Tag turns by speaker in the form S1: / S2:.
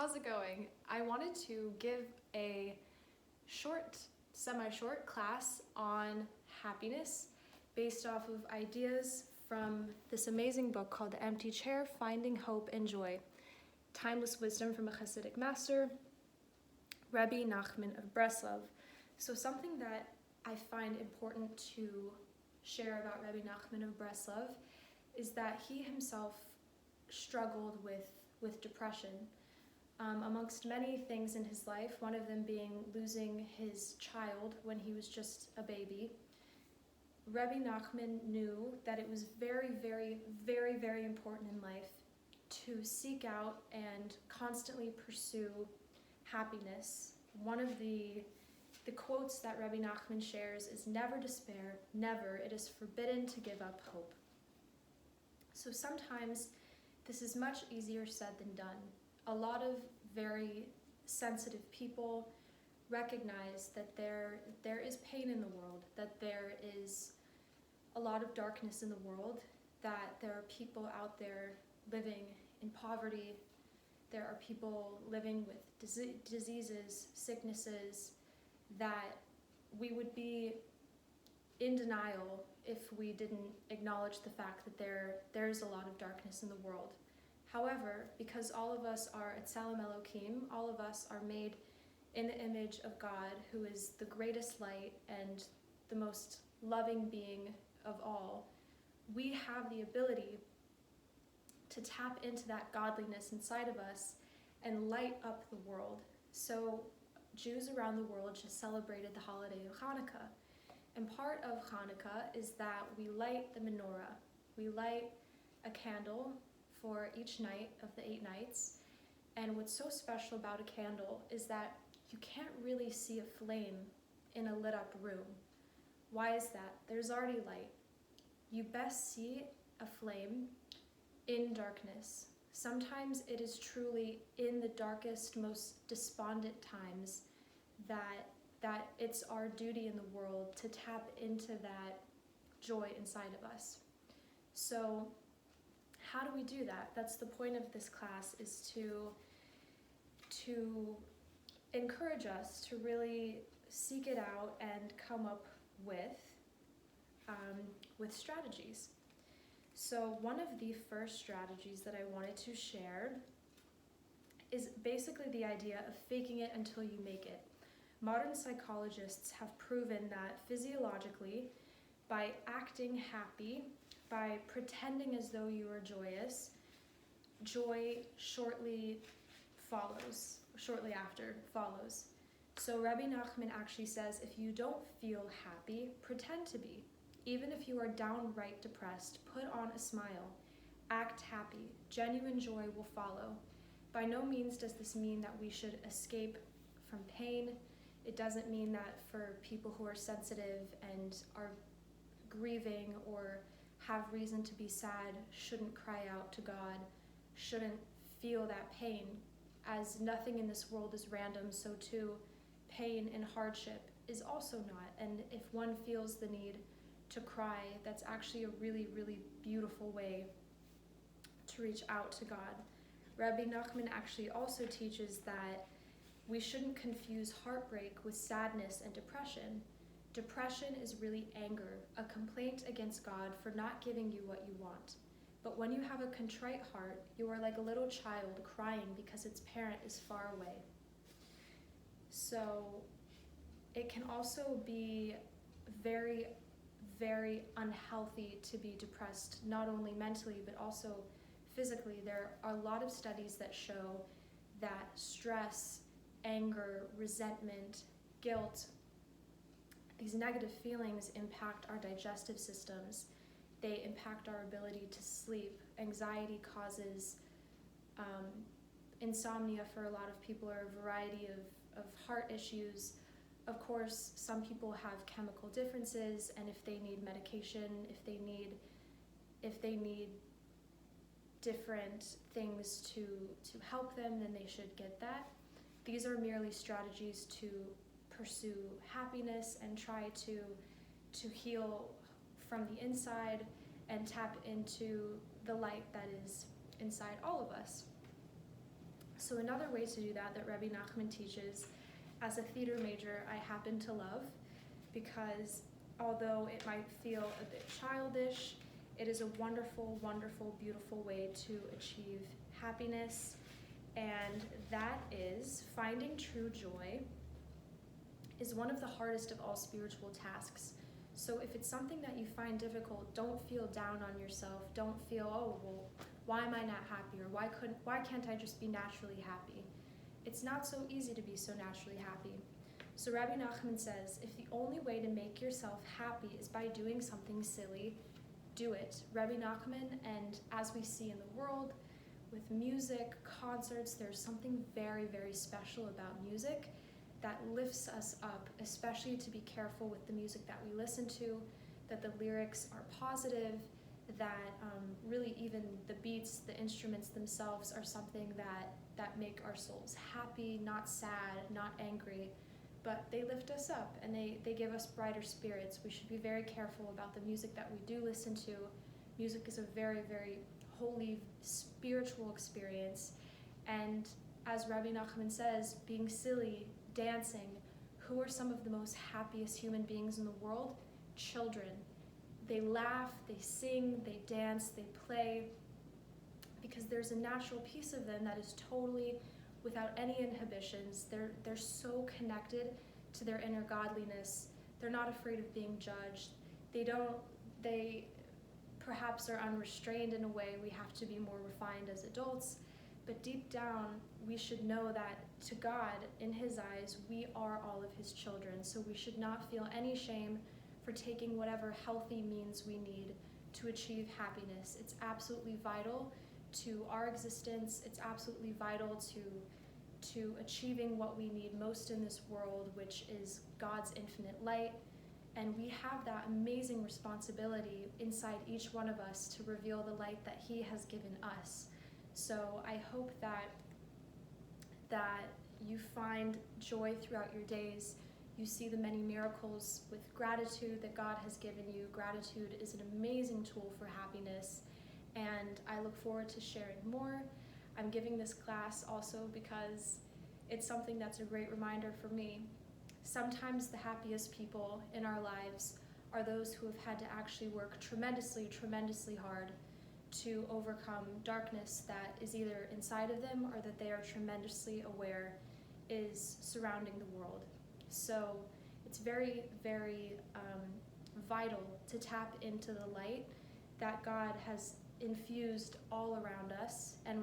S1: how's it going? I wanted to give a semi-short class on happiness based off of ideas from this amazing book called The Empty Chair, Finding Hope and Joy. Timeless wisdom from a Hasidic master, Rebbe Nachman of Breslov. So something that I find important to share about Rebbe Nachman of Breslov is that he himself struggled with depression. Amongst many things in his life, one of them being losing his child when he was just a baby. Rebbe Nachman knew that it was very, very, very, very important in life to seek out and constantly pursue happiness. One of the quotes that Rebbe Nachman shares is, "Never despair, never. It is forbidden to give up hope." So sometimes this is much easier said than done. A lot of very sensitive people recognize that there is pain in the world, that there is a lot of darkness in the world, that there are people out there living in poverty, there are people living with diseases, sicknesses, that we would be in denial if we didn't acknowledge the fact that there is a lot of darkness in the world. However, because all of us are Etzelem Elohim, all of us are made in the image of God, who is the greatest light and the most loving being of all, we have the ability to tap into that godliness inside of us and light up the world. So Jews around the world just celebrated the holiday of Hanukkah. And part of Hanukkah is that we light the menorah. We light a candle for each night of the 8 nights. And what's so special about a candle is that you can't really see a flame in a lit up room. Why is that? There's already light. You best see a flame in darkness. Sometimes it is truly in the darkest, most despondent times that it's our duty in the world to tap into that joy inside of us. So how do we do that? That's the point of this class, is to encourage us to really seek it out and come up with strategies. So one of the first strategies that I wanted to share is basically the idea of faking it until you make it. Modern psychologists have proven that physiologically, by acting happy, by pretending as though you are joyous, joy shortly after follows. So Rebbe Nachman actually says, if you don't feel happy, pretend to be. Even if you are downright depressed, put on a smile. Act happy. Genuine joy will follow. By no means does this mean that we should escape from pain. It doesn't mean that for people who are sensitive and are grieving or have reason to be sad shouldn't cry out to God, shouldn't feel that pain. As nothing in this world is random, so too pain and hardship is also not. And if one feels the need to cry, that's actually a really, really beautiful way to reach out to God. Rabbi Nachman actually also teaches that we shouldn't confuse heartbreak with sadness and depression. Depression is really anger, a complaint against God for not giving you what you want. But when you have a contrite heart, you are like a little child crying because its parent is far away. So it can also be very, very unhealthy to be depressed, not only mentally, but also physically. There are a lot of studies that show that stress, anger, resentment, guilt, these negative feelings impact our digestive systems. They impact our ability to sleep. Anxiety causes insomnia for a lot of people, or a variety of heart issues. Of course, some people have chemical differences, and if they need medication, if they need different things to help them, then they should get that. These are merely strategies to pursue happiness and try to heal from the inside and tap into the light that is inside all of us. So another way to do that Rebbe Nachman teaches, as a theater major, I happen to love, because although it might feel a bit childish, it is a wonderful, wonderful, beautiful way to achieve happiness, and that is finding true joy is one of the hardest of all spiritual tasks. So if it's something that you find difficult, don't feel down on yourself. Don't feel, oh, well, why am I not happy? Or why can't I just be naturally happy? It's not so easy to be so naturally happy. So Rabbi Nachman says, if the only way to make yourself happy is by doing something silly, do it. Rabbi Nachman, and as we see in the world, with music, concerts, there's something very, very special about music that lifts us up, especially to be careful with the music that we listen to, that the lyrics are positive, that really even the beats, the instruments themselves are something that make our souls happy, not sad, not angry, but they lift us up and they give us brighter spirits. We should be very careful about the music that we do listen to. Music is a very, very holy, spiritual experience. And as Rabbi Nachman says, being silly, dancing, who are some of the most happiest human beings in the world? Children. They laugh, they sing, they dance, they play, because there's a natural piece of them that is totally without any inhibitions. They're so connected to their inner godliness. They're not afraid of being judged. They perhaps are unrestrained in a way. We have to be more refined as adults, but deep down we should know that to God, in his eyes, we are all of his children. So we should not feel any shame for taking whatever healthy means we need to achieve happiness. It's absolutely vital to our existence. It's absolutely vital to achieving what we need most in this world, which is God's infinite light. And we have that amazing responsibility inside each one of us to reveal the light that he has given us. So I hope that you find joy throughout your days. You see the many miracles with gratitude that God has given you. Gratitude is an amazing tool for happiness, and I look forward to sharing more. I'm giving this class also because it's something that's a great reminder for me. Sometimes the happiest people in our lives are those who have had to actually work tremendously, tremendously hard to overcome darkness that is either inside of them or that they are tremendously aware is surrounding the world. So it's very, very vital to tap into the light that God has infused all around us, and